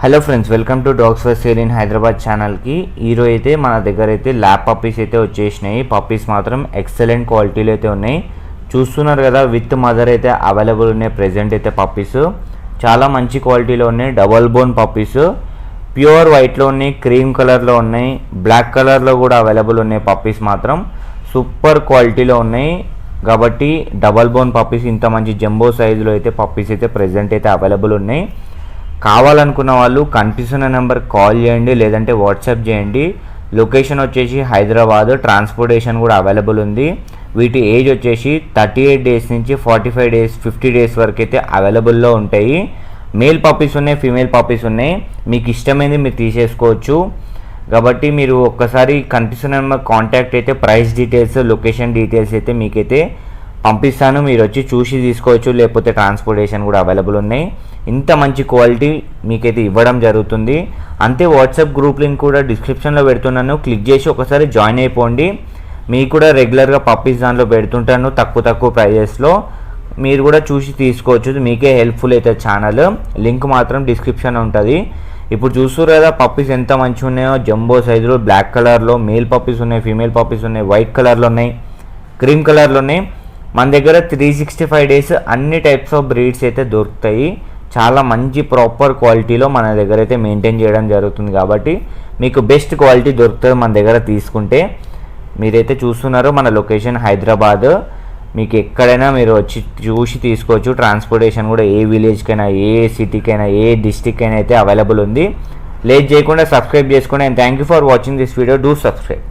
Hello friends, welcome to dogs for sale in Hyderabad ఛానల్కి. ఈరోజు అయితే మన దగ్గర అయితే ల్యాబ్ పప్పీస్ అయితే వచ్చేసినాయి. పప్పీస్ మాత్రం ఎక్సలెంట్ క్వాలిటీలో అయితే ఉన్నాయి. చూస్తున్నారు కదా, విత్ మదర్ అయితే అవైలబుల్ ఉన్నాయి. ప్రెజెంట్ అయితే పప్పీస్ చాలా మంచి క్వాలిటీలో ఉన్నాయి. డబల్ బోన్ పప్పీస్ ప్యూర్ వైట్లో ఉన్నాయి, క్రీమ్ కలర్లో ఉన్నాయి, బ్లాక్ కలర్లో కూడా అవైలబుల్ ఉన్నాయి. పప్పీస్ మాత్రం సూపర్ క్వాలిటీలో ఉన్నాయి. కాబట్టి డబల్ బోన్ పప్పీస్ ఇంత మంచి జంబో సైజులో అయితే పప్పీస్ అయితే ప్రెజెంట్ అయితే అవైలబుల్ ఉన్నాయి. కావాలనుకున్న వాళ్ళు కనిపిస్తున్న నెంబర్ కాల్ చేయండి, లేదంటే వాట్సాప్ చేయండి. లొకేషన్ వచ్చేసి హైదరాబాద్. ట్రాన్స్పోర్టేషన్ కూడా అవైలబుల్ ఉంది. వీటి ఏజ్ వచ్చేసి 38 డేస్ నుంచి 45 డేస్ 50 డేస్ వరకు అయితే అవైలబుల్లో ఉంటాయి. మేల్ పప్పీస్ ఉన్నాయి, ఫీమేల్ పప్పీస్ ఉన్నాయి. మీకు ఇష్టమైంది మీరు తీసేసుకోవచ్చు. కాబట్టి మీరు ఒక్కసారి కనిపిస్తున్న నెంబర్ కాంటాక్ట్ అయితే ప్రైస్ డీటెయిల్స్, లొకేషన్ డీటెయిల్స్ అయితే మీకైతే పంపిస్తాను. మీరు వచ్చి చూసి తీసుకోవచ్చు, లేకపోతే ట్రాన్స్పోర్టేషన్ కూడా అవైలబుల్ ఉన్నాయి. ఇంత మంచి క్వాలిటీ మీకైతే ఇవ్వడం జరుగుతుంది. అంతే, వాట్సాప్ గ్రూప్ లింక్ కూడా డిస్క్రిప్షన్లో పెడుతున్నాను. క్లిక్ చేసి ఒకసారి జాయిన్ అయిపోండి. మీకు కూడా రెగ్యులర్గా పప్పీస్ దాంట్లో పెడుతుంటాను తక్కువ ప్రైజెస్లో. మీరు కూడా చూసి తీసుకోవచ్చు. మీకే హెల్ప్ఫుల్ అయితే ఛానల్. లింక్ మాత్రం డిస్క్రిప్షన్ ఉంటుంది. ఇప్పుడు చూస్తారు కదా పప్పీస్ ఎంత మంచిగా ఉన్నాయో. జంబో సైజులో బ్లాక్ కలర్లో మేల్ పప్పీస్ ఉన్నాయి, ఫీమేల్ పప్పీస్ ఉన్నాయి, వైట్ కలర్లో ఉన్నాయి, క్రీమ్ కలర్లో ఉన్నాయి. మన దగ్గర 365 డేస్ అన్ని టైప్స్ ఆఫ్ బ్రీడ్స్ అయితే దొరుకుతాయి. చాలా మంచి ప్రాపర్ క్వాలిటీలో మన దగ్గర అయితే మెయింటైన్ చేయడం జరుగుతుంది. కాబట్టి మీకు బెస్ట్ క్వాలిటీ దొరుకుతుంది మన దగ్గర తీసుకుంటే. మీరైతే చూస్తున్నారు మన లొకేషన్ హైదరాబాద్. మీకు ఎక్కడైనా మీరు వచ్చి చూసి తీసుకోవచ్చు. ట్రాన్స్పోర్టేషన్ కూడా ఏ విలేజ్కైనా, ఏ సిటీకైనా, ఏ డిస్టిక్ అయినా అయితే అవైలబుల్ ఉంది. లేట్ చేయకుండా సబ్స్క్రైబ్ చేసుకోండి. And thank you for watching this video. Do subscribe.